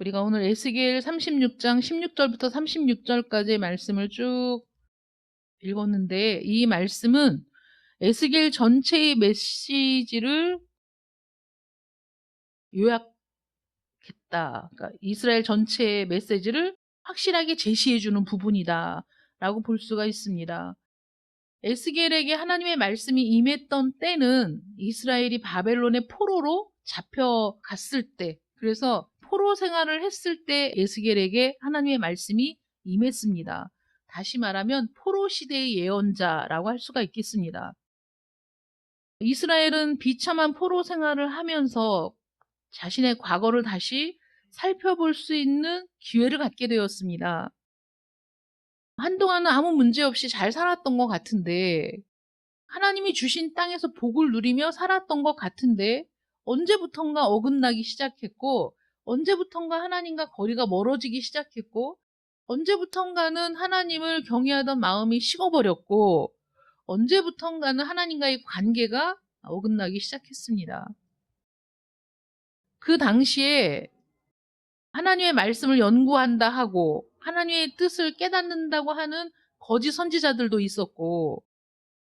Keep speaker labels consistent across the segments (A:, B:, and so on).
A: 우리가 오늘 에스겔 36장 16절부터 36절까지의 말씀을 쭉 읽었는데, 이 말씀은 에스겔 전체의 메시지를 요약했다. 그러니까 이스라엘 전체의 메시지를 확실하게 제시해주는 부분이다 라고 볼 수가 있습니다. 에스겔에게 하나님의 말씀이 임했던 때는 이스라엘이 바벨론의 포로로 잡혀갔을 때, 그래서 포로 생활을 했을 때 에스겔에게 하나님의 말씀이 임했습니다. 다시 말하면 포로 시대의 예언자라고 할 수가 있겠습니다. 이스라엘은 비참한 포로 생활을 하면서 자신의 과거를 다시 살펴볼 수 있는 기회를 갖게 되었습니다. 한동안은 아무 문제 없이 잘 살았던 것 같은데, 하나님이 주신 땅에서 복을 누리며 살았던 것 같은데, 언제부턴가 어긋나기 시작했고, 언제부턴가 하나님과 거리가 멀어지기 시작했고, 언제부턴가는 하나님을 경외하던 마음이 식어버렸고, 언제부턴가는 하나님과의 관계가 어긋나기 시작했습니다. 그 당시에 하나님의 말씀을 연구한다 하고 하나님의 뜻을 깨닫는다고 하는 거짓 선지자들도 있었고,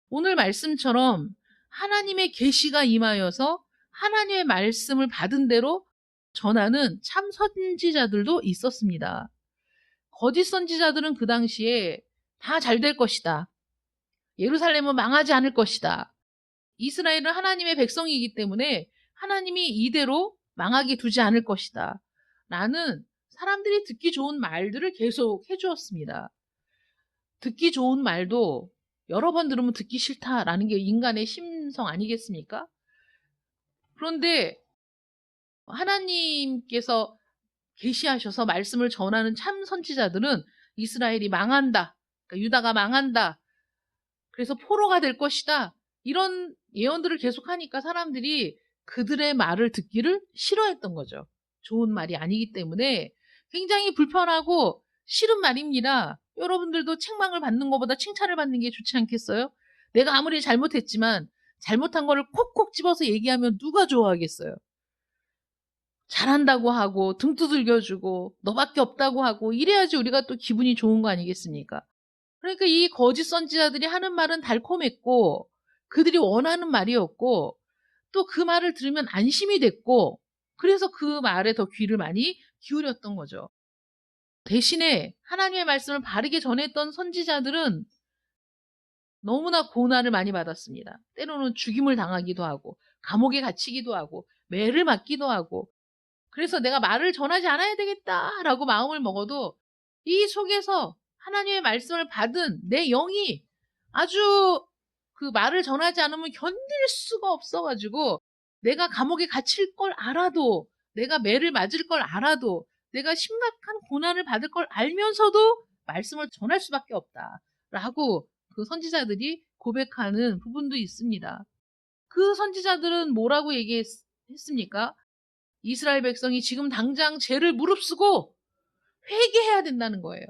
A: 오늘 말씀처럼 하나님의 계시가 임하여서 하나님의 말씀을 받은 대로 전하는 참 선지자들도 있었습니다. 거짓 선지자들은 그 당시에 다 잘 될 것이다. 예루살렘은 망하지 않을 것이다. 이스라엘은 하나님의 백성이기 때문에 하나님이 이대로 망하게 두지 않을 것이다. 라는 사람들이 듣기 좋은 말들을 계속 해주었습니다. 듣기 좋은 말도 여러 번 들으면 듣기 싫다라는 게 인간의 심성 아니겠습니까? 그런데 하나님께서 계시하셔서 말씀을 전하는 참 선지자들은 이스라엘이 망한다. 그러니까 유다가 망한다. 그래서 포로가 될 것이다. 이런 예언들을 계속하니까 사람들이 그들의 말을 듣기를 싫어했던 거죠. 좋은 말이 아니기 때문에 굉장히 불편하고 싫은 말입니다. 여러분들도 책망을 받는 것보다 칭찬을 받는 게 좋지 않겠어요? 내가 아무리 잘못했지만 잘못한 거를 콕콕 집어서 얘기하면 누가 좋아하겠어요? 잘한다고 하고 등 두들겨주고 너밖에 없다고 하고 이래야지 우리가 또 기분이 좋은 거 아니겠습니까? 그러니까 이 거짓 선지자들이 하는 말은 달콤했고 그들이 원하는 말이었고 또 그 말을 들으면 안심이 됐고 그래서 그 말에 더 귀를 많이 기울였던 거죠. 대신에 하나님의 말씀을 바르게 전했던 선지자들은 너무나 고난을 많이 받았습니다. 때로는 죽임을 당하기도 하고 감옥에 갇히기도 하고 매를 맞기도 하고, 그래서 내가 말을 전하지 않아야 되겠다라고 마음을 먹어도 이 속에서 하나님의 말씀을 받은 내 영이 아주 그 말을 전하지 않으면 견딜 수가 없어가지고 내가 감옥에 갇힐 걸 알아도, 내가 매를 맞을 걸 알아도, 내가 심각한 고난을 받을 걸 알면서도 말씀을 전할 수밖에 없다라고 그 선지자들이 고백하는 부분도 있습니다. 그 선지자들은 뭐라고 얘기했습니까? 이스라엘 백성이 지금 당장 죄를 무릅쓰고 회개해야 된다는 거예요.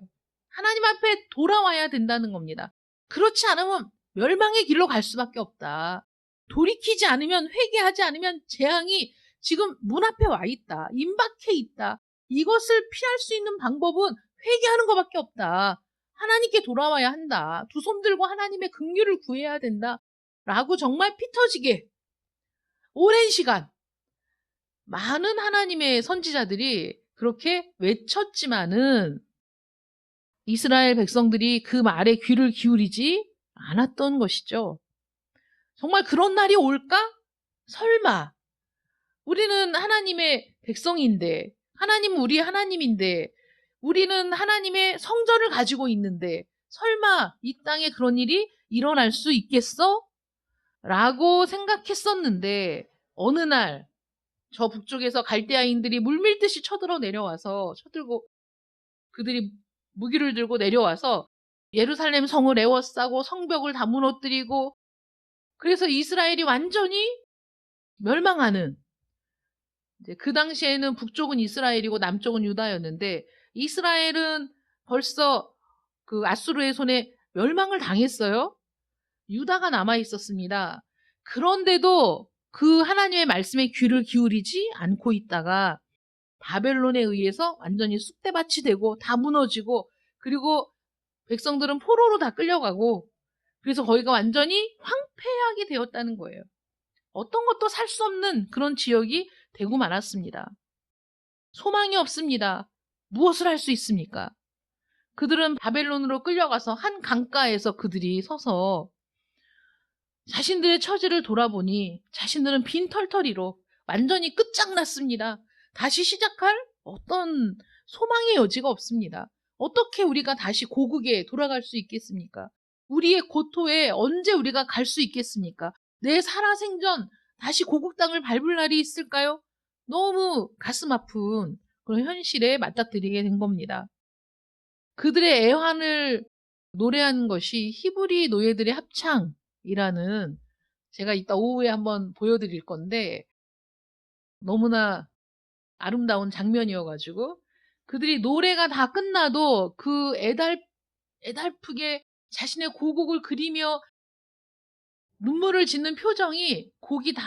A: 하나님 앞에 돌아와야 된다는 겁니다. 그렇지 않으면 멸망의 길로 갈 수밖에 없다. 돌이키지 않으면, 회개하지 않으면 재앙이 지금 문 앞에 와 있다. 임박해 있다. 이것을 피할 수 있는 방법은 회개하는 것밖에 없다. 하나님께 돌아와야 한다. 두 손 들고 하나님의 긍휼을 구해야 된다. 라고 정말 피 터지게 오랜 시간 많은 하나님의 선지자들이 그렇게 외쳤지만은 이스라엘 백성들이 그 말에 귀를 기울이지 않았던 것이죠. 정말 그런 날이 올까? 설마. 우리는 하나님의 백성인데, 하나님은 우리의 하나님인데, 우리는 하나님의 성전을 가지고 있는데, 설마 이 땅에 그런 일이 일어날 수 있겠어? 라고 생각했었는데, 어느 날, 저 북쪽에서 갈대아인들이 물밀듯이 쳐들어 내려와서, 그들이 무기를 들고 내려와서 예루살렘 성을 에워싸고 성벽을 다 무너뜨리고, 그래서 이스라엘이 완전히 멸망하는, 이제 그 당시에는 북쪽은 이스라엘이고 남쪽은 유다였는데 이스라엘은 벌써 그 아수르의 손에 멸망을 당했어요. 유다가 남아 있었습니다. 그런데도 그 하나님의 말씀에 귀를 기울이지 않고 있다가 바벨론에 의해서 완전히 쑥대밭이 되고 다 무너지고, 그리고 백성들은 포로로 다 끌려가고, 그래서 거기가 완전히 황폐하게 되었다는 거예요. 어떤 것도 살 수 없는 그런 지역이 되고 말았습니다. 소망이 없습니다. 무엇을 할 수 있습니까? 그들은 바벨론으로 끌려가서 한 강가에서 그들이 서서 자신들의 처지를 돌아보니 자신들은 빈털터리로 완전히 끝장났습니다. 다시 시작할 어떤 소망의 여지가 없습니다. 어떻게 우리가 다시 고국에 돌아갈 수 있겠습니까? 우리의 고토에 언제 우리가 갈 수 있겠습니까? 내 살아생전 다시 고국 땅을 밟을 날이 있을까요? 너무 가슴 아픈 그런 현실에 맞닥뜨리게 된 겁니다. 그들의 애환을 노래하는 것이 히브리 노예들의 합창이라는, 제가 이따 오후에 한번 보여드릴 건데, 너무나 아름다운 장면이어가지고 그들이 노래가 다 끝나도 그 애달프게 자신의 고국을 그리며 눈물을 짓는 표정이, 곡이 다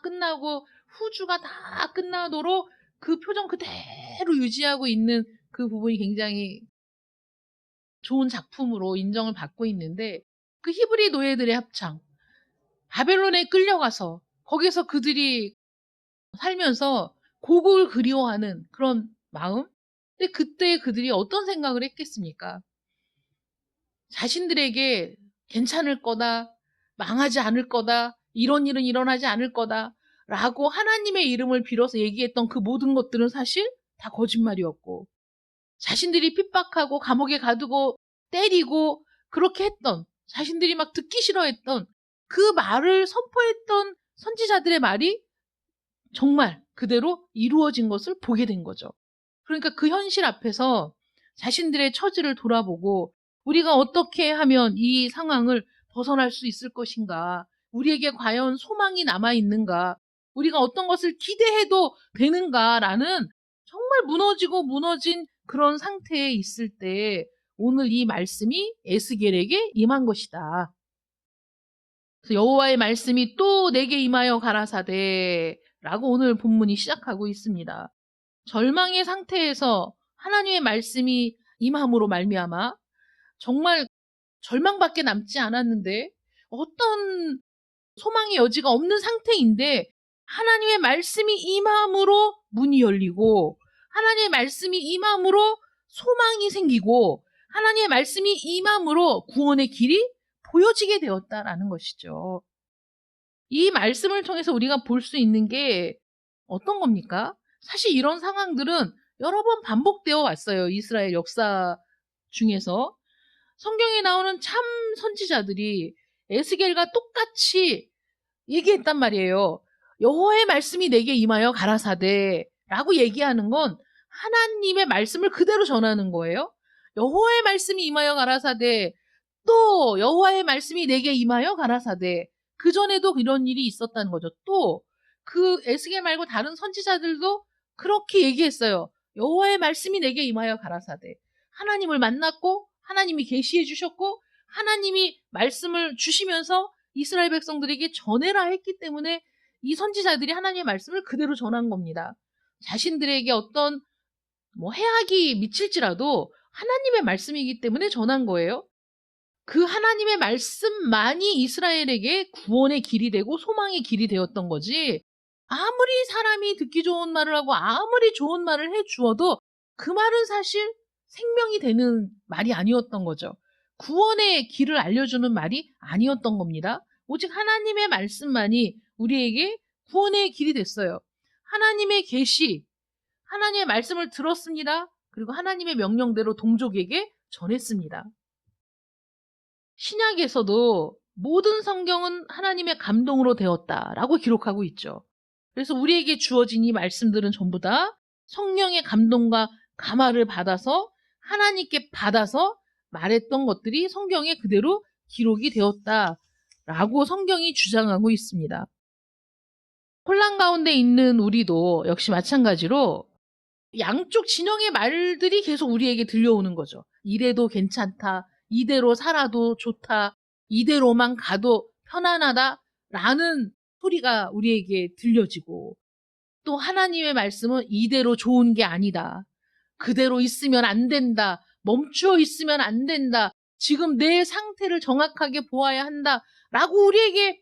A: 끝나고 후주가 다 끝나도록 그 표정 그대로 유지하고 있는 그 부분이 굉장히 좋은 작품으로 인정을 받고 있는데, 그 히브리 노예들의 합창, 바벨론에 끌려가서 거기서 그들이 살면서 고국을 그리워하는 그런 마음. 근데 그때 그들이 어떤 생각을 했겠습니까? 자신들에게 괜찮을 거다, 망하지 않을 거다, 이런 일은 일어나지 않을 거다 라고 하나님의 이름을 빌어서 얘기했던 그 모든 것들은 사실 다 거짓말이었고, 자신들이 핍박하고 감옥에 가두고 때리고 그렇게 했던, 자신들이 막 듣기 싫어했던 그 말을 선포했던 선지자들의 말이 정말 그대로 이루어진 것을 보게 된 거죠. 그러니까 그 현실 앞에서 자신들의 처지를 돌아보고, 우리가 어떻게 하면 이 상황을 벗어날 수 있을 것인가, 우리에게 과연 소망이 남아있는가, 우리가 어떤 것을 기대해도 되는가라는 정말 무너지고 무너진 그런 상태에 있을 때 오늘 이 말씀이 에스겔에게 임한 것이다. 그래서 여호와의 말씀이 또 내게 임하여 가라사대 라고 오늘 본문이 시작하고 있습니다. 절망의 상태에서 하나님의 말씀이 임함으로 말미암아 정말 절망밖에 남지 않았는데, 어떤 소망의 여지가 없는 상태인데 하나님의 말씀이 임함으로 문이 열리고, 하나님의 말씀이 임함으로 소망이 생기고, 하나님의 말씀이 임함으로 구원의 길이 보여지게 되었다라는 것이죠. 이 말씀을 통해서 우리가 볼 수 있는 게 어떤 겁니까? 사실 이런 상황들은 여러 번 반복되어 왔어요. 이스라엘 역사 중에서. 성경에 나오는 참 선지자들이 에스겔과 똑같이 얘기했단 말이에요. 여호와의 말씀이 내게 임하여 가라사대 라고 얘기하는 건 하나님의 말씀을 그대로 전하는 거예요. 여호와의 말씀이 임하여 가라사대, 또 여호와의 말씀이 내게 임하여 가라사대. 그 전에도 이런 일이 있었다는 거죠. 또 그 에스겔 말고 다른 선지자들도 그렇게 얘기했어요. 여호와의 말씀이 내게 임하여 가라사대. 하나님을 만났고 하나님이 계시해 주셨고 하나님이 말씀을 주시면서 이스라엘 백성들에게 전해라 했기 때문에 이 선지자들이 하나님의 말씀을 그대로 전한 겁니다. 자신들에게 어떤 해악이 미칠지라도 하나님의 말씀이기 때문에 전한 거예요. 그 하나님의 말씀만이 이스라엘에게 구원의 길이 되고 소망의 길이 되었던 거지, 아무리 사람이 듣기 좋은 말을 하고 아무리 좋은 말을 해 주어도 그 말은 사실 생명이 되는 말이 아니었던 거죠. 구원의 길을 알려주는 말이 아니었던 겁니다. 오직 하나님의 말씀만이 우리에게 구원의 길이 됐어요. 하나님의 계시, 하나님의 말씀을 들었습니다. 그리고 하나님의 명령대로 동족에게 전했습니다. 신약에서도 모든 성경은 하나님의 감동으로 되었다라고 기록하고 있죠. 그래서 우리에게 주어진 이 말씀들은 전부 다 성령의 감동과 감화를 받아서 하나님께 받아서 말했던 것들이 성경에 그대로 기록이 되었다라고 성경이 주장하고 있습니다. 혼란 가운데 있는 우리도 역시 마찬가지로 양쪽 진영의 말들이 계속 우리에게 들려오는 거죠. 이래도 괜찮다, 이대로 살아도 좋다, 이대로만 가도 편안하다 라는 소리가 우리에게 들려지고, 또 하나님의 말씀은 이대로 좋은 게 아니다. 그대로 있으면 안 된다. 멈추어 있으면 안 된다. 지금 내 상태를 정확하게 보아야 한다. 라고 우리에게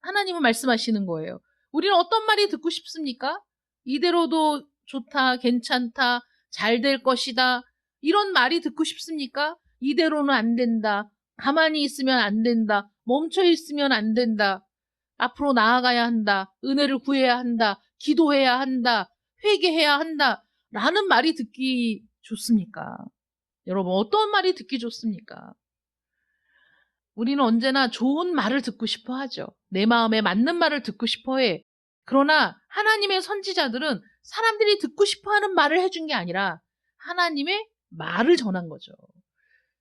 A: 하나님은 말씀하시는 거예요. 우리는 어떤 말이 듣고 싶습니까? 이대로도 좋다, 괜찮다, 잘 될 것이다. 이런 말이 듣고 싶습니까? 이대로는 안 된다. 가만히 있으면 안 된다. 멈춰 있으면 안 된다. 앞으로 나아가야 한다. 은혜를 구해야 한다. 기도해야 한다. 회개해야 한다. 라는 말이 듣기 좋습니까? 여러분, 어떤 말이 듣기 좋습니까? 우리는 언제나 좋은 말을 듣고 싶어 하죠. 내 마음에 맞는 말을 듣고 싶어 해. 그러나 하나님의 선지자들은 사람들이 듣고 싶어 하는 말을 해준 게 아니라 하나님의 말을 전한 거죠.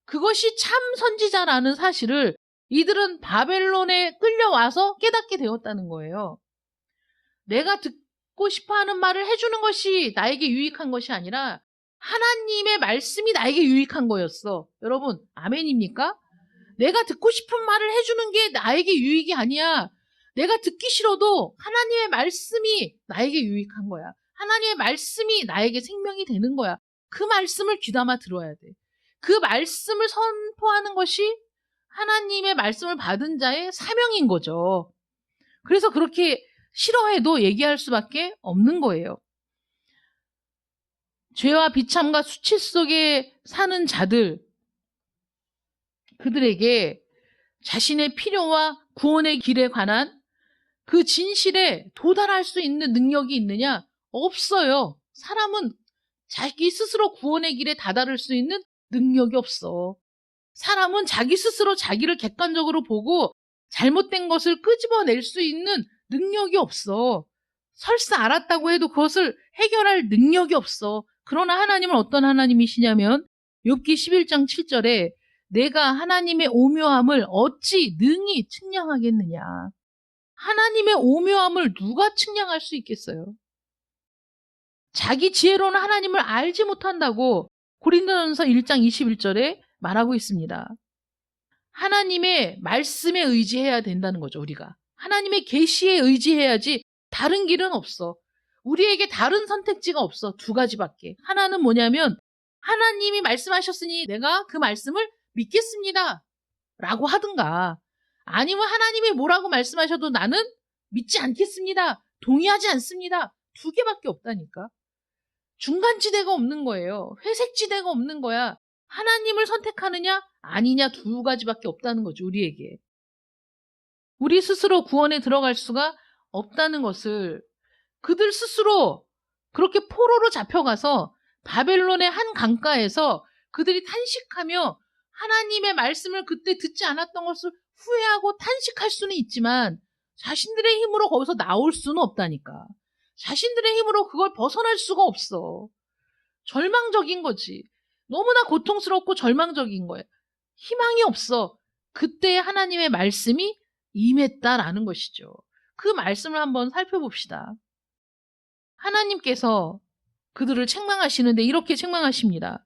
A: 그것이 참 선지자라는 사실을 이들은 바벨론에 끌려와서 깨닫게 되었다는 거예요. 내가 듣고 싶어 하는 말을 해주는 것이 나에게 유익한 것이 아니라 하나님의 말씀이 나에게 유익한 거였어. 여러분, 아멘입니까? 내가 듣고 싶은 말을 해주는 게 나에게 유익이 아니야. 내가 듣기 싫어도 하나님의 말씀이 나에게 유익한 거야. 하나님의 말씀이 나에게 생명이 되는 거야. 그 말씀을 귀담아 들어야 돼. 그 말씀을 선포하는 것이 하나님의 말씀을 받은 자의 사명인 거죠. 그래서 그렇게 싫어해도 얘기할 수밖에 없는 거예요. 죄와 비참과 수치 속에 사는 자들, 그들에게 자신의 필요와 구원의 길에 관한 그 진실에 도달할 수 있는 능력이 있느냐? 없어요. 사람은 자기 스스로 구원의 길에 다다를 수 있는 능력이 없어. 사람은 자기 스스로 자기를 객관적으로 보고 잘못된 것을 끄집어낼 수 있는 능력이 없어. 설사 알았다고 해도 그것을 해결할 능력이 없어. 그러나 하나님은 어떤 하나님이시냐면 욥기 11장 7절에 내가 하나님의 오묘함을 어찌 능히 측량하겠느냐. 하나님의 오묘함을 누가 측량할 수 있겠어요? 자기 지혜로는 하나님을 알지 못한다고 고린도전서 1장 21절에 말하고 있습니다. 하나님의 말씀에 의지해야 된다는 거죠, 우리가. 하나님의 계시에 의지해야지 다른 길은 없어. 우리에게 다른 선택지가 없어. 두 가지밖에. 하나는 뭐냐면 하나님이 말씀하셨으니 내가 그 말씀을 믿겠습니다. 라고 하든가 아니면 하나님이 뭐라고 말씀하셔도 나는 믿지 않겠습니다. 동의하지 않습니다. 두 개밖에 없다니까. 중간지대가 없는 거예요. 회색지대가 없는 거야. 하나님을 선택하느냐 아니냐 두 가지밖에 없다는 거죠. 우리에게. 우리 스스로 구원에 들어갈 수가 없다는 것을 그들 스스로 그렇게 포로로 잡혀가서 바벨론의 한 강가에서 그들이 탄식하며 하나님의 말씀을 그때 듣지 않았던 것을 후회하고 탄식할 수는 있지만 자신들의 힘으로 거기서 나올 수는 없다니까. 자신들의 힘으로 그걸 벗어날 수가 없어. 절망적인 거지. 너무나 고통스럽고 절망적인 거예요. 희망이 없어. 그때 하나님의 말씀이 임했다라는 것이죠. 그 말씀을 한번 살펴봅시다. 하나님께서 그들을 책망하시는데 이렇게 책망하십니다.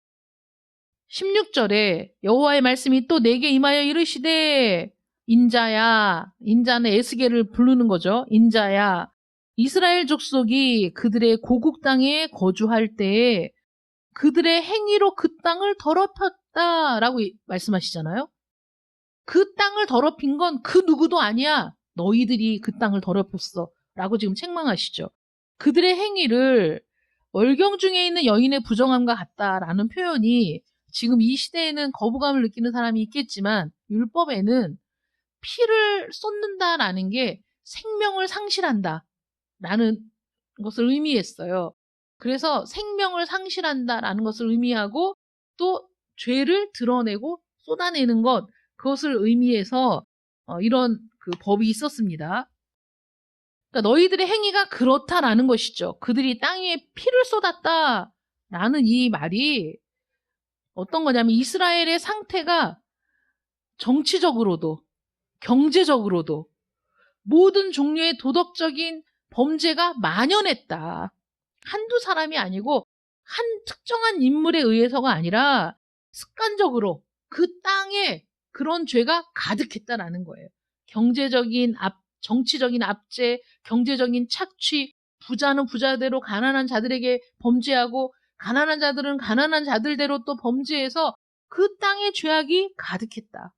A: 16절에 여호와의 말씀이 또 내게 임하여 이르시되 인자야, 인자는 에스겔을 부르는 거죠. 인자야, 이스라엘 족속이 그들의 고국 땅에 거주할 때에 그들의 행위로 그 땅을 더럽혔다라고 말씀하시잖아요. 그 땅을 더럽힌 건 그 누구도 아니야. 너희들이 그 땅을 더럽혔어. 라고 지금 책망하시죠. 그들의 행위를 월경 중에 있는 여인의 부정함과 같다라는 표현이 지금 이 시대에는 거부감을 느끼는 사람이 있겠지만 율법에는 피를 쏟는다라는 게 생명을 상실한다 라는 것을 의미했어요. 그래서 생명을 상실한다라는 것을 의미하고 또 죄를 드러내고 쏟아내는 것, 그것을 의미해서 이런 그 법이 있었습니다. 그러니까 너희들의 행위가 그렇다라는 것이죠. 그들이 땅 위에 피를 쏟았다라는 이 말이 어떤 거냐면 이스라엘의 상태가 정치적으로도 경제적으로도 모든 종류의 도덕적인 범죄가 만연했다. 한두 사람이 아니고 한 특정한 인물에 의해서가 아니라 습관적으로 그 땅에 그런 죄가 가득했다라는 거예요. 정치적인 압제, 경제적인 착취, 부자는 부자대로 가난한 자들에게 범죄하고 가난한 자들은 가난한 자들대로 또 범죄해서 그 땅에 죄악이 가득했다.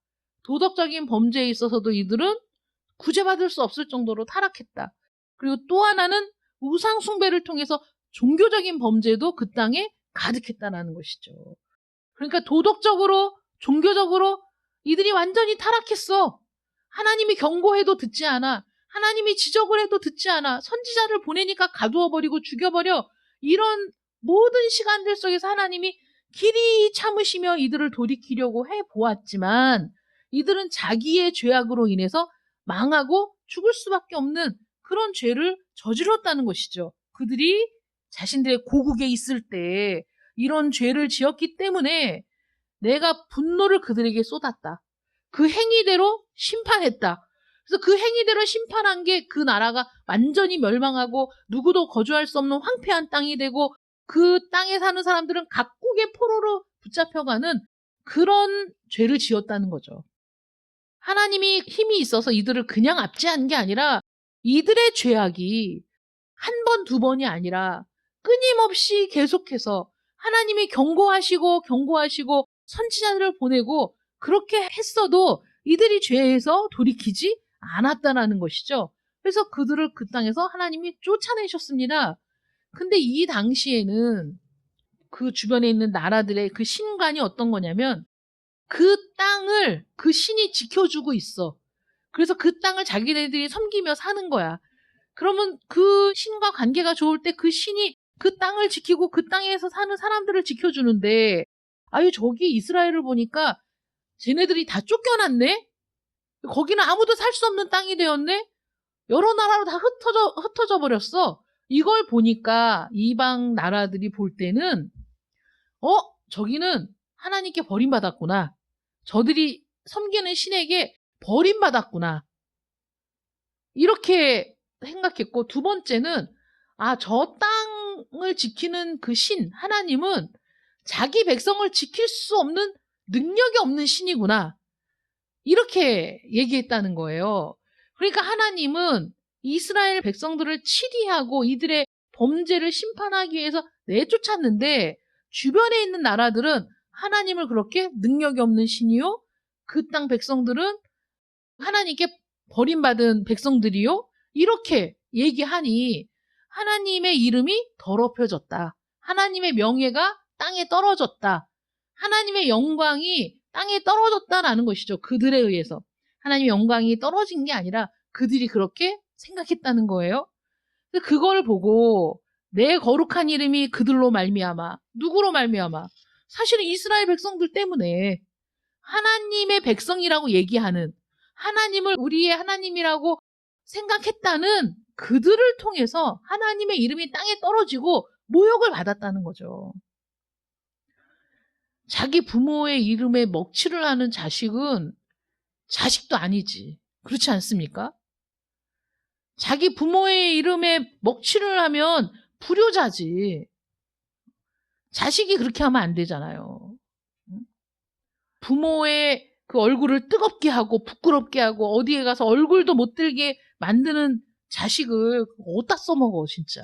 A: 도덕적인 범죄에 있어서도 이들은 구제받을 수 없을 정도로 타락했다. 그리고 또 하나는 우상 숭배를 통해서 종교적인 범죄도 그 땅에 가득했다라는 것이죠. 그러니까 도덕적으로, 종교적으로 이들이 완전히 타락했어. 하나님이 경고해도 듣지 않아. 하나님이 지적을 해도 듣지 않아. 선지자를 보내니까 가두어버리고 죽여버려. 이런 모든 시간들 속에서 하나님이 길이 참으시며 이들을 돌이키려고 해보았지만 이들은 자기의 죄악으로 인해서 망하고 죽을 수밖에 없는 그런 죄를 저질렀다는 것이죠. 그들이 자신들의 고국에 있을 때 이런 죄를 지었기 때문에 내가 분노를 그들에게 쏟았다. 그 행위대로 심판했다. 그래서 그 행위대로 심판한 게 그 나라가 완전히 멸망하고 누구도 거주할 수 없는 황폐한 땅이 되고 그 땅에 사는 사람들은 각국의 포로로 붙잡혀가는 그런 죄를 지었다는 거죠. 하나님이 힘이 있어서 이들을 그냥 압제한 게 아니라 이들의 죄악이 한 번, 두 번이 아니라 끊임없이 계속해서 하나님이 경고하시고 선지자들을 보내고 그렇게 했어도 이들이 죄에서 돌이키지 않았다는 것이죠. 그래서 그들을 그 땅에서 하나님이 쫓아내셨습니다. 근데 이 당시에는 그 주변에 있는 나라들의 그 신관이 어떤 거냐면 그 땅을 그 신이 지켜주고 있어. 그래서 그 땅을 자기네들이 섬기며 사는 거야. 그러면 그 신과 관계가 좋을 때 그 신이 그 땅을 지키고 그 땅에서 사는 사람들을 지켜주는데 아유 저기 이스라엘을 보니까 쟤네들이 다 쫓겨났네? 거기는 아무도 살 수 없는 땅이 되었네? 여러 나라로 다 흩어져 버렸어. 이걸 보니까 이방 나라들이 볼 때는 저기는 하나님께 버림받았구나. 저들이 섬기는 신에게 버림받았구나. 이렇게 생각했고 두 번째는 저 땅을 지키는 그 신, 하나님은 자기 백성을 지킬 수 없는 능력이 없는 신이구나. 이렇게 얘기했다는 거예요. 그러니까 하나님은 이스라엘 백성들을 치리하고 이들의 범죄를 심판하기 위해서 내쫓았는데 주변에 있는 나라들은 하나님을 그렇게 능력이 없는 신이요? 그 땅 백성들은 하나님께 버림받은 백성들이요? 이렇게 얘기하니 하나님의 이름이 더럽혀졌다. 하나님의 명예가 땅에 떨어졌다. 하나님의 영광이 땅에 떨어졌다라는 것이죠. 그들에 의해서. 하나님의 영광이 떨어진 게 아니라 그들이 그렇게 생각했다는 거예요. 그걸 보고 내 거룩한 이름이 그들로 말미암아 누구로 말미암아 사실은 이스라엘 백성들 때문에 하나님의 백성이라고 얘기하는 하나님을 우리의 하나님이라고 생각했다는 그들을 통해서 하나님의 이름이 땅에 떨어지고 모욕을 받았다는 거죠. 자기 부모의 이름에 먹칠을 하는 자식은 자식도 아니지. 그렇지 않습니까? 자기 부모의 이름에 먹칠을 하면 불효자지. 자식이 그렇게 하면 안 되잖아요. 부모의 그 얼굴을 뜨겁게 하고 부끄럽게 하고 어디에 가서 얼굴도 못 들게 만드는 자식을 어디다 써먹어 진짜.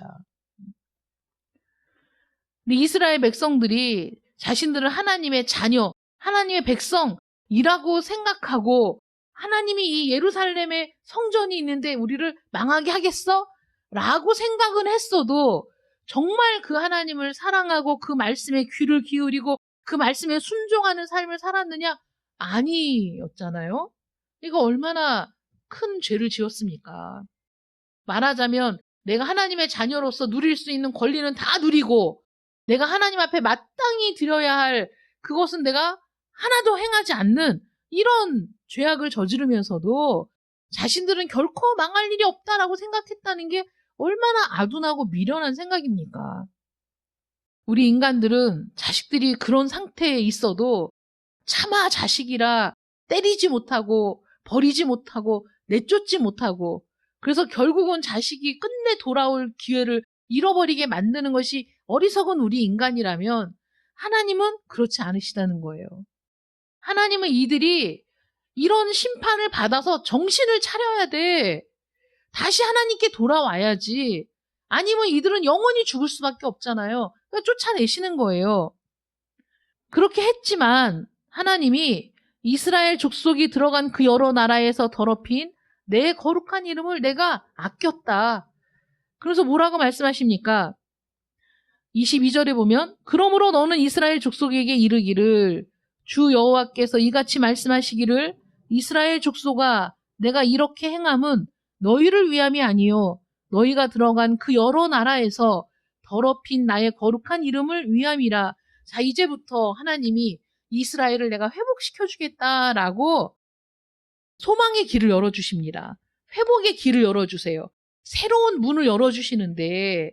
A: 근데 이스라엘 백성들이 자신들은 하나님의 자녀, 하나님의 백성이라고 생각하고 하나님이 이 예루살렘에 성전이 있는데 우리를 망하게 하겠어? 라고 생각은 했어도 정말 그 하나님을 사랑하고 그 말씀에 귀를 기울이고 그 말씀에 순종하는 삶을 살았느냐? 아니었잖아요. 이거 얼마나 큰 죄를 지었습니까? 말하자면 내가 하나님의 자녀로서 누릴 수 있는 권리는 다 누리고 내가 하나님 앞에 마땅히 드려야 할 그것은 내가 하나도 행하지 않는 이런 죄악을 저지르면서도 자신들은 결코 망할 일이 없다라고 생각했다는 게 얼마나 아둔하고 미련한 생각입니까? 우리 인간들은 자식들이 그런 상태에 있어도 차마 자식이라 때리지 못하고 버리지 못하고 내쫓지 못하고 그래서 결국은 자식이 끝내 돌아올 기회를 잃어버리게 만드는 것이 어리석은 우리 인간이라면 하나님은 그렇지 않으시다는 거예요. 하나님은 이들이 이런 심판을 받아서 정신을 차려야 돼. 다시 하나님께 돌아와야지. 아니면 이들은 영원히 죽을 수밖에 없잖아요. 그러니까 쫓아내시는 거예요. 그렇게 했지만 하나님이 이스라엘 족속이 들어간 그 여러 나라에서 더럽힌 내 거룩한 이름을 내가 아꼈다. 그래서 뭐라고 말씀하십니까? 22절에 보면 그러므로 너는 이스라엘 족속에게 이르기를 주 여호와께서 이같이 말씀하시기를 이스라엘 족속아 내가 이렇게 행함은 너희를 위함이 아니요 너희가 들어간 그 여러 나라에서 더럽힌 나의 거룩한 이름을 위함이라. 자, 이제부터 하나님이 이스라엘을 내가 회복시켜 주겠다라고 소망의 길을 열어주십니다. 회복의 길을 열어주세요. 새로운 문을 열어주시는데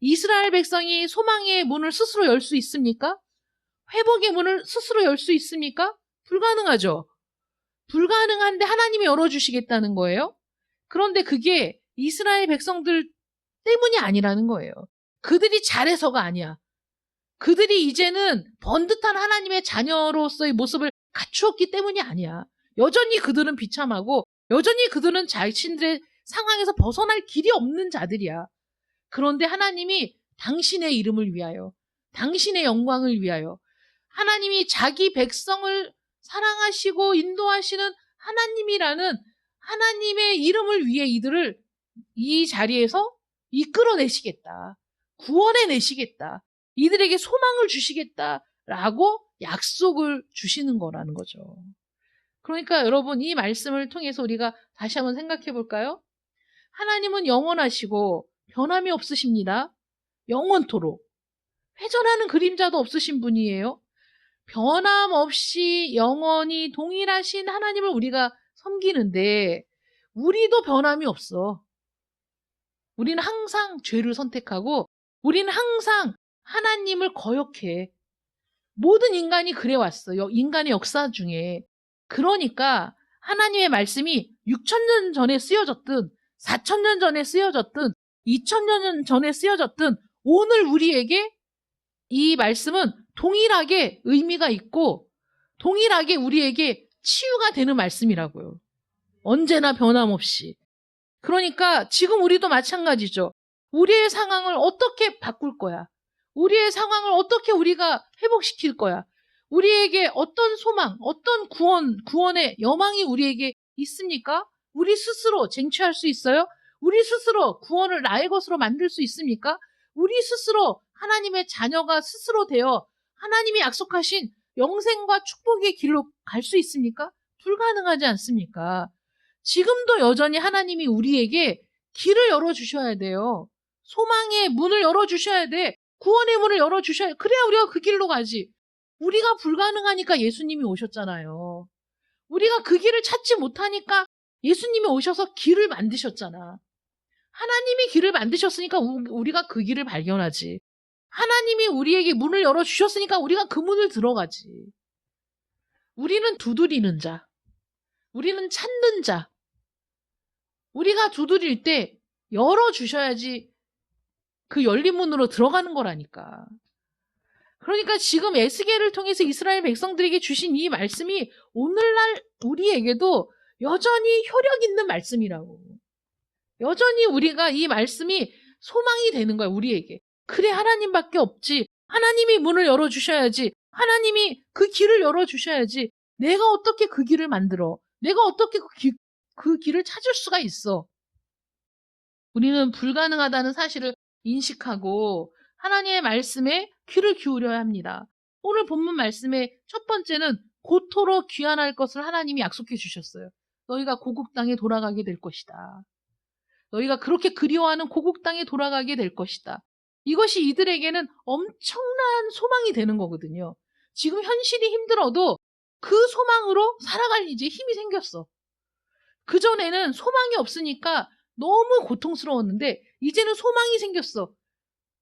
A: 이스라엘 백성이 소망의 문을 스스로 열 수 있습니까? 회복의 문을 스스로 열 수 있습니까? 불가능하죠. 불가능한데 하나님이 열어주시겠다는 거예요. 그런데 그게 이스라엘 백성들 때문이 아니라는 거예요. 그들이 잘해서가 아니야. 그들이 이제는 번듯한 하나님의 자녀로서의 모습을 갖추었기 때문이 아니야. 여전히 그들은 비참하고 여전히 그들은 자신들의 상황에서 벗어날 길이 없는 자들이야. 그런데 하나님이 당신의 이름을 위하여, 당신의 영광을 위하여, 하나님이 자기 백성을 사랑하시고 인도하시는 하나님이라는 하나님의 이름을 위해 이들을 이 자리에서 이끌어내시겠다. 구원해내시겠다. 이들에게 소망을 주시겠다라고 약속을 주시는 거라는 거죠. 그러니까 여러분 이 말씀을 통해서 우리가 다시 한번 생각해 볼까요? 하나님은 영원하시고 변함이 없으십니다. 영원토록. 회전하는 그림자도 없으신 분이에요. 변함없이 영원히 동일하신 하나님을 우리가 섬기는데 우리도 변함이 없어. 우리는 항상 죄를 선택하고 우리는 항상 하나님을 거역해. 모든 인간이 그래왔어요. 인간의 역사 중에. 그러니까 하나님의 말씀이 6,000년 전에 쓰여졌든 4,000년 전에 쓰여졌든 2,000년 전에 쓰여졌든 오늘 우리에게 이 말씀은 동일하게 의미가 있고 동일하게 우리에게 치유가 되는 말씀이라고요. 언제나 변함없이. 그러니까 지금 우리도 마찬가지죠. 우리의 상황을 어떻게 바꿀 거야? 우리의 상황을 어떻게 우리가 회복시킬 거야? 우리에게 어떤 소망, 어떤 구원의 여망이 우리에게 있습니까? 우리 스스로 쟁취할 수 있어요? 우리 스스로 구원을 나의 것으로 만들 수 있습니까? 우리 스스로 하나님의 자녀가 스스로 되어 하나님이 약속하신 영생과 축복의 길로 갈 수 있습니까? 불가능하지 않습니까? 지금도 여전히 하나님이 우리에게 길을 열어주셔야 돼요. 소망의 문을 열어주셔야 돼. 구원의 문을 열어주셔야 돼. 그래야 우리가 그 길로 가지. 우리가 불가능하니까 예수님이 오셨잖아요. 우리가 그 길을 찾지 못하니까 예수님이 오셔서 길을 만드셨잖아. 하나님이 길을 만드셨으니까 우리가 그 길을 발견하지. 하나님이 우리에게 문을 열어주셨으니까 우리가 그 문을 들어가지. 우리는 두드리는 자. 우리는 찾는 자. 우리가 두드릴 때 열어주셔야지 그 열린 문으로 들어가는 거라니까. 그러니까 지금 에스겔을 통해서 이스라엘 백성들에게 주신 이 말씀이 오늘날 우리에게도 여전히 효력 있는 말씀이라고. 여전히 우리가 이 말씀이 소망이 되는 거야, 우리에게. 그래, 하나님밖에 없지. 하나님이 문을 열어주셔야지. 하나님이 그 길을 열어주셔야지. 내가 어떻게 그 길을 만들어? 내가 어떻게 그 길을 찾을 수가 있어? 우리는 불가능하다는 사실을 인식하고 하나님의 말씀에 귀를 기울여야 합니다. 오늘 본문 말씀의 첫 번째는 고토록 귀환할 것을 하나님이 약속해 주셨어요. 너희가 고국 땅에 돌아가게 될 것이다. 너희가 그렇게 그리워하는 고국 땅에 돌아가게 될 것이다. 이것이 이들에게는 엄청난 소망이 되는 거거든요. 지금 현실이 힘들어도 그 소망으로 살아갈 이제 힘이 생겼어. 그전에는 소망이 없으니까 너무 고통스러웠는데 이제는 소망이 생겼어.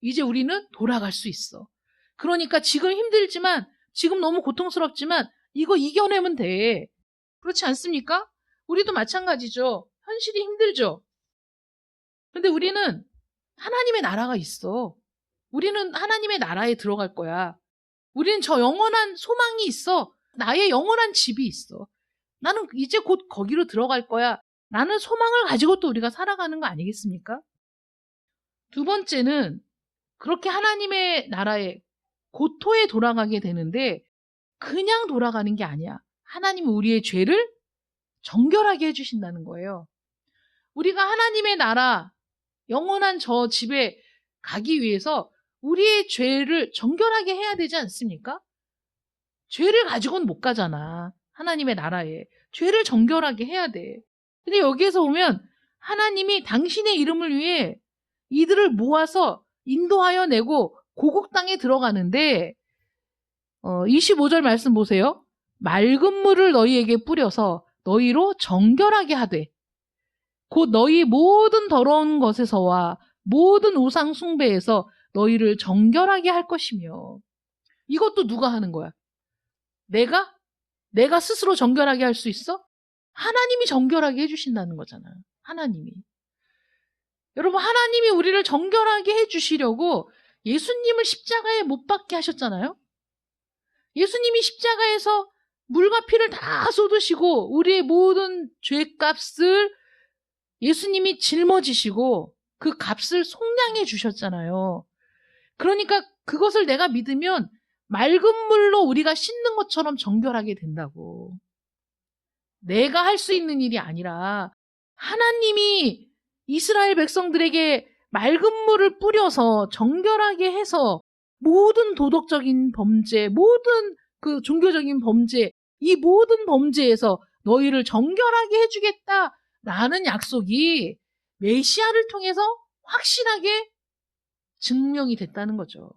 A: 이제 우리는 돌아갈 수 있어. 그러니까 지금 힘들지만 지금 너무 고통스럽지만 이거 이겨내면 돼. 그렇지 않습니까? 우리도 마찬가지죠. 현실이 힘들죠. 근데 우리는 하나님의 나라가 있어. 우리는 하나님의 나라에 들어갈 거야. 우리는 저 영원한 소망이 있어. 나의 영원한 집이 있어. 나는 이제 곧 거기로 들어갈 거야. 라는 소망을 가지고 또 우리가 살아가는 거 아니겠습니까? 두 번째는 그렇게 하나님의 나라에 고토에 돌아가게 되는데 그냥 돌아가는 게 아니야. 하나님은 우리의 죄를 정결하게 해주신다는 거예요. 우리가 하나님의 나라, 영원한 저 집에 가기 위해서 우리의 죄를 정결하게 해야 되지 않습니까? 죄를 가지고는 못 가잖아. 하나님의 나라에. 죄를 정결하게 해야 돼. 근데 여기에서 보면 하나님이 당신의 이름을 위해 이들을 모아서 인도하여 내고 고국 땅에 들어가는데 25절 말씀 보세요. 맑은 물을 너희에게 뿌려서 너희로 정결하게 하되 곧 너희 모든 더러운 것에서와 모든 우상 숭배에서 너희를 정결하게 할 것이며. 이것도 누가 하는 거야? 내가 스스로 정결하게 할 수 있어? 하나님이 정결하게 해주신다는 거잖아. 하나님이. 여러분, 하나님이 우리를 정결하게 해주시려고 예수님을 십자가에 못 박게 하셨잖아요. 예수님이 십자가에서 물과 피를 다 쏟으시고 우리의 모든 죄값을 예수님이 짊어지시고 그 값을 속량해 주셨잖아요. 그러니까 그것을 내가 믿으면 맑은 물로 우리가 씻는 것처럼 정결하게 된다고. 내가 할 수 있는 일이 아니라 하나님이 이스라엘 백성들에게 맑은 물을 뿌려서 정결하게 해서 모든 도덕적인 범죄, 모든 그 종교적인 범죄, 이 모든 범죄에서 너희를 정결하게 해주겠다라는 약속이 메시아를 통해서 확실하게 증명이 됐다는 거죠.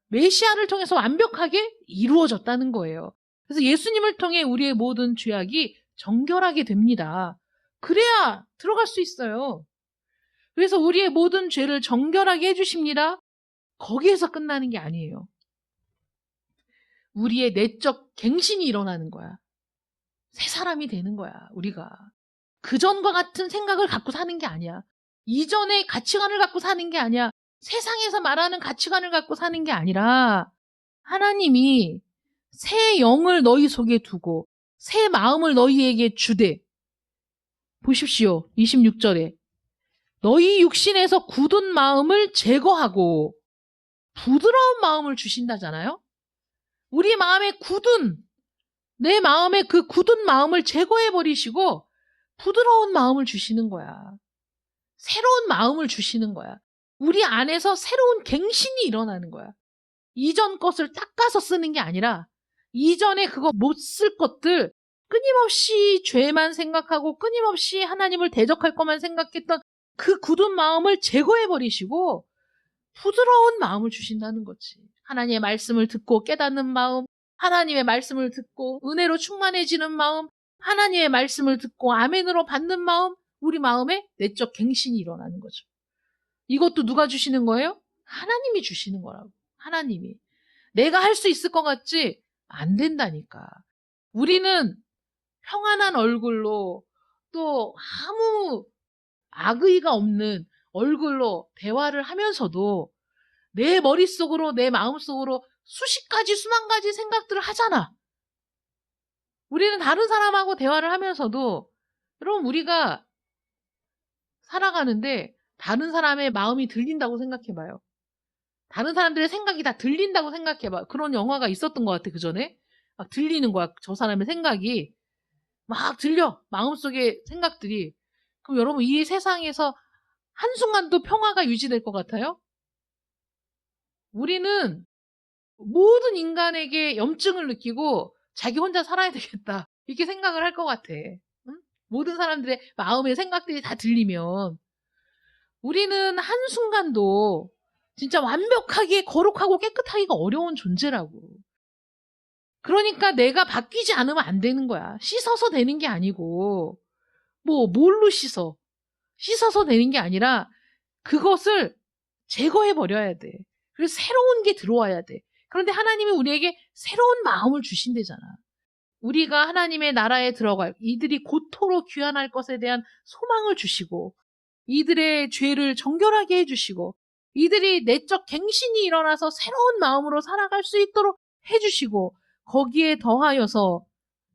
A: 메시아를 통해서 완벽하게 이루어졌다는 거예요. 그래서 예수님을 통해 우리의 모든 죄악이 정결하게 됩니다. 그래야 들어갈 수 있어요. 그래서 우리의 모든 죄를 정결하게 해주십니다. 거기에서 끝나는 게 아니에요. 우리의 내적 갱신이 일어나는 거야. 새 사람이 되는 거야, 우리가. 그전과 같은 생각을 갖고 사는 게 아니야. 이전의 가치관을 갖고 사는 게 아니야. 세상에서 말하는 가치관을 갖고 사는 게 아니라 하나님이 새 영을 너희 속에 두고 새 마음을 너희에게 주되. 보십시오. 26절에 너희 육신에서 굳은 마음을 제거하고 부드러운 마음을 주신다잖아요. 우리 마음에 내 마음에 그 굳은 마음을 제거해버리시고 부드러운 마음을 주시는 거야. 새로운 마음을 주시는 거야. 우리 안에서 새로운 갱신이 일어나는 거야. 이전 것을 닦아서 쓰는 게 아니라 이전에 그거 못 쓸 것들, 끊임없이 죄만 생각하고 끊임없이 하나님을 대적할 것만 생각했던 그 굳은 마음을 제거해버리시고 부드러운 마음을 주신다는 거지. 하나님의 말씀을 듣고 깨닫는 마음, 하나님의 말씀을 듣고 은혜로 충만해지는 마음, 하나님의 말씀을 듣고 아멘으로 받는 마음, 우리 마음에 내적 갱신이 일어나는 거죠. 이것도 누가 주시는 거예요? 하나님이 주시는 거라고. 하나님이. 내가 할 수 있을 것 같지? 안 된다니까. 우리는 평안한 얼굴로 또 아무 악의가 없는 얼굴로 대화를 하면서도 내 머릿속으로, 내 마음속으로 수십 가지, 수만 가지 생각들을 하잖아. 우리는 다른 사람하고 대화를 하면서도, 여러분, 우리가 살아가는데 다른 사람의 마음이 들린다고 생각해봐요. 다른 사람들의 생각이 다 들린다고 생각해봐. 그런 영화가 있었던 것 같아, 그 전에. 막 들리는 거야, 저 사람의 생각이. 막 들려, 마음속의 생각들이. 그럼 여러분, 이 세상에서 한순간도 평화가 유지될 것 같아요? 우리는 모든 인간에게 염증을 느끼고 자기 혼자 살아야 되겠다, 이렇게 생각을 할 것 같아. 응? 모든 사람들의 마음의 생각들이 다 들리면 우리는 한순간도 진짜 완벽하게 거룩하고 깨끗하기가 어려운 존재라고. 그러니까 내가 바뀌지 않으면 안 되는 거야. 씻어서 되는 게 아니고, 뭘로 씻어서 되는 게 아니라 그것을 제거해버려야 돼. 그래서 새로운 게 들어와야 돼. 그런데 하나님이 우리에게 새로운 마음을 주신대잖아. 우리가 하나님의 나라에 들어갈, 이들이 고토로 귀환할 것에 대한 소망을 주시고, 이들의 죄를 정결하게 해주시고, 이들이 내적 갱신이 일어나서 새로운 마음으로 살아갈 수 있도록 해주시고, 거기에 더하여서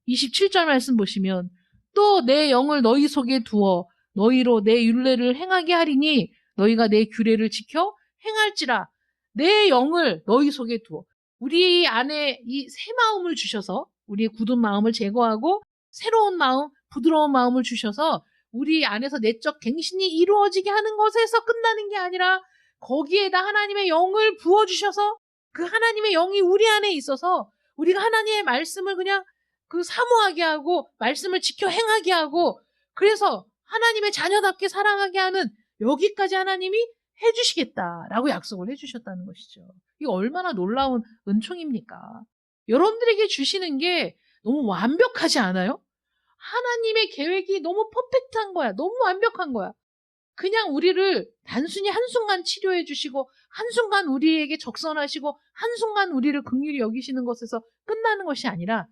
A: 27절 말씀 보시면 또 내 영을 너희 속에 두어 너희로 내 율례를 행하게 하리니 너희가 내 규례를 지켜 행할지라. 내 영을 너희 속에 두어. 우리 안에 이 새 마음을 주셔서 우리의 굳은 마음을 제거하고 새로운 마음, 부드러운 마음을 주셔서 우리 안에서 내적 갱신이 이루어지게 하는 것에서 끝나는 게 아니라 거기에다 하나님의 영을 부어주셔서 그 하나님의 영이 우리 안에 있어서 우리가 하나님의 말씀을 그냥 그 사모하게 하고 말씀을 지켜 행하게 하고 그래서 하나님의 자녀답게 살아가게 하는 여기까지 하나님이 해주시겠다라고 약속을 해주셨다는 것이죠. 이게 얼마나 놀라운 은총입니까? 여러분들에게 주시는 게 너무 완벽하지 않아요? 하나님의 계획이 너무 퍼펙트한 거야. 너무 완벽한 거야. 그냥 우리를 단순히 한순간 치료해 주시고 한순간 우리에게 적선하시고 한순간 우리를 긍휼히 여기시는 것에서 끝나는 것이 아니라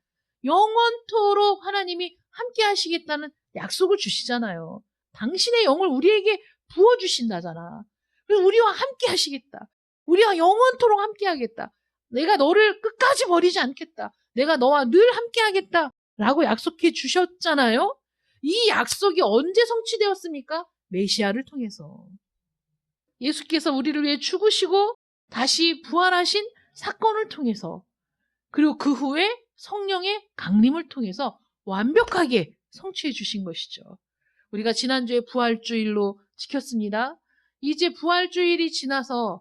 A: 영원토록 하나님이 함께 하시겠다는 약속을 주시잖아요. 당신의 영을 우리에게 부어주신다잖아. 그리고 우리와 함께 하시겠다. 우리와 영원토록 함께 하겠다. 내가 너를 끝까지 버리지 않겠다. 내가 너와 늘 함께 하겠다. 라고 약속해 주셨잖아요. 이 약속이 언제 성취되었습니까? 메시아를 통해서. 예수께서 우리를 위해 죽으시고 다시 부활하신 사건을 통해서 그리고 그 후에 성령의 강림을 통해서 완벽하게 성취해 주신 것이죠. 우리가 지난주에 부활주일로 지켰습니다. 이제 부활주일이 지나서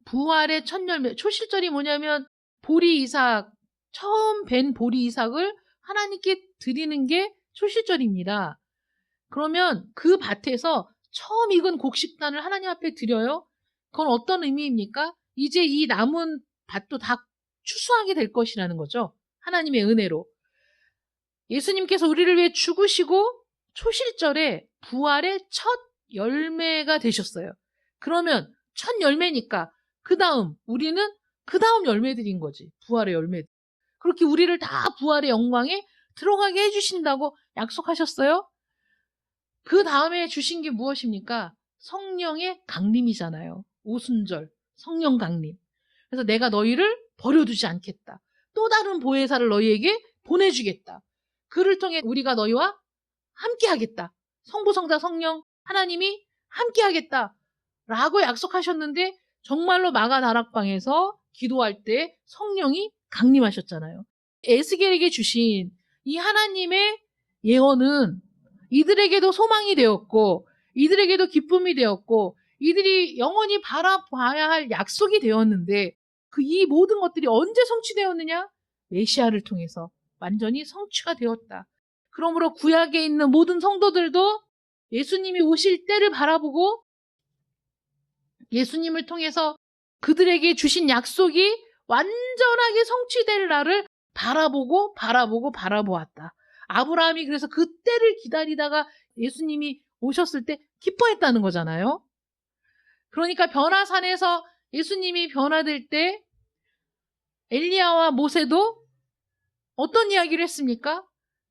A: 부활의 첫 열매, 초실절이 뭐냐면 보리 이삭, 처음 뵌 보리 이삭을 하나님께 드리는 게 초실절입니다. 그러면 그 밭에서 처음 익은 곡식단을 하나님 앞에 드려요. 그건 어떤 의미입니까? 이제 이 남은 밭도 다 추수하게 될 것이라는 거죠. 하나님의 은혜로. 예수님께서 우리를 위해 죽으시고 초실절에 부활의 첫 열매가 되셨어요. 그러면 첫 열매니까 그 다음 우리는 그 다음 열매들인 거지. 부활의 열매들. 그렇게 우리를 다 부활의 영광에 들어가게 해주신다고 약속하셨어요. 그 다음에 주신 게 무엇입니까? 성령의 강림이잖아요. 오순절, 성령 강림. 그래서 내가 너희를 버려두지 않겠다. 또 다른 보혜사를 너희에게 보내주겠다. 그를 통해 우리가 너희와 함께 하겠다. 성부, 성자, 성령 하나님이 함께 하겠다. 라고 약속하셨는데 정말로 마가 다락방에서 기도할 때 성령이 강림하셨잖아요. 에스겔에게 주신 이 하나님의 예언은 이들에게도 소망이 되었고 이들에게도 기쁨이 되었고 이들이 영원히 바라봐야 할 약속이 되었는데 이 모든 것들이 언제 성취되었느냐? 메시아를 통해서 완전히 성취가 되었다. 그러므로 구약에 있는 모든 성도들도 예수님이 오실 때를 바라보고 예수님을 통해서 그들에게 주신 약속이 완전하게 성취될 날을 바라보았다. 아브라함이 그래서 그 때를 기다리다가 예수님이 오셨을 때 기뻐했다는 거잖아요. 그러니까 변화산에서 예수님이 변화될 때 엘리야와 모세도 어떤 이야기를 했습니까?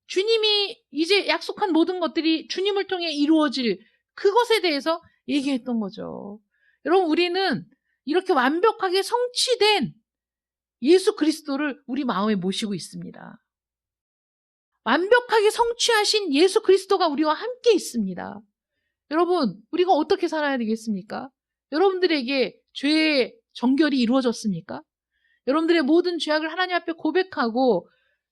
A: 주님이 이제 약속한 모든 것들이 주님을 통해 이루어질 그것에 대해서 얘기했던 거죠. 여러분, 우리는 이렇게 완벽하게 성취된 예수 그리스도를 우리 마음에 모시고 있습니다. 완벽하게 성취하신 예수 그리스도가 우리와 함께 있습니다. 여러분, 우리가 어떻게 살아야 되겠습니까? 여러분들에게 죄의 정결이 이루어졌습니까? 여러분들의 모든 죄악을 하나님 앞에 고백하고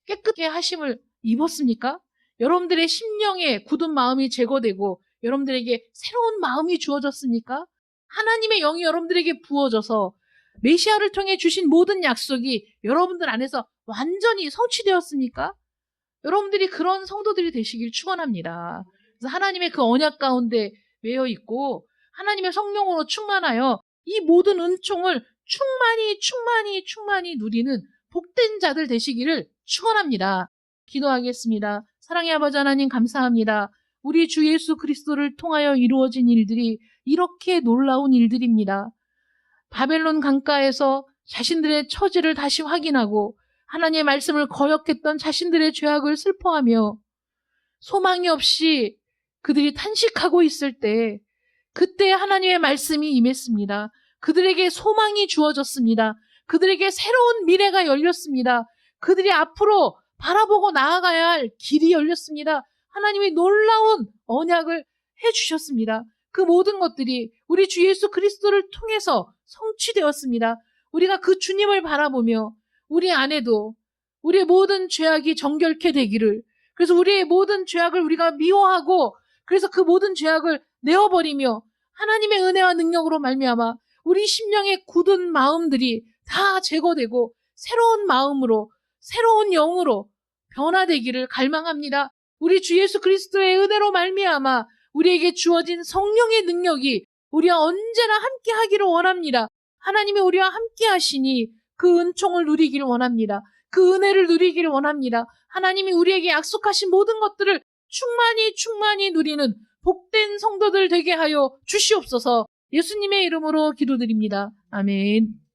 A: 깨끗게 하심을 입었습니까? 여러분들의 심령에 굳은 마음이 제거되고 여러분들에게 새로운 마음이 주어졌습니까? 하나님의 영이 여러분들에게 부어져서 메시아를 통해 주신 모든 약속이 여러분들 안에서 완전히 성취되었습니까? 여러분들이 그런 성도들이 되시길 축원합니다. 그래서 하나님의 그 언약 가운데 매여 있고 하나님의 성령으로 충만하여 이 모든 은총을 충만히 누리는 복된 자들 되시기를 축원합니다. 기도하겠습니다. 사랑의 아버지 하나님 감사합니다. 우리 주 예수 그리스도를 통하여 이루어진 일들이 이렇게 놀라운 일들입니다. 바벨론 강가에서 자신들의 처지를 다시 확인하고 하나님의 말씀을 거역했던 자신들의 죄악을 슬퍼하며 소망이 없이 그들이 탄식하고 있을 때 그때 하나님의 말씀이 임했습니다. 그들에게 소망이 주어졌습니다. 그들에게 새로운 미래가 열렸습니다. 그들이 앞으로 바라보고 나아가야 할 길이 열렸습니다. 하나님이 놀라운 언약을 해주셨습니다. 그 모든 것들이 우리 주 예수 그리스도를 통해서 성취되었습니다. 우리가 그 주님을 바라보며 우리 안에도 우리의 모든 죄악이 정결케 되기를, 그래서 우리의 모든 죄악을 우리가 미워하고 그래서 그 모든 죄악을 내어버리며 하나님의 은혜와 능력으로 말미암아 우리 심령의 굳은 마음들이 다 제거되고 새로운 마음으로 새로운 영으로 변화되기를 갈망합니다. 우리 주 예수 그리스도의 은혜로 말미암아 우리에게 주어진 성령의 능력이 우리와 언제나 함께 하기를 원합니다. 하나님이 우리와 함께 하시니 그 은총을 누리기를 원합니다. 그 은혜를 누리기를 원합니다. 하나님이 우리에게 약속하신 모든 것들을 충만히 누리는 복된 성도들 되게 하여 주시옵소서. 예수님의 이름으로 기도드립니다. 아멘.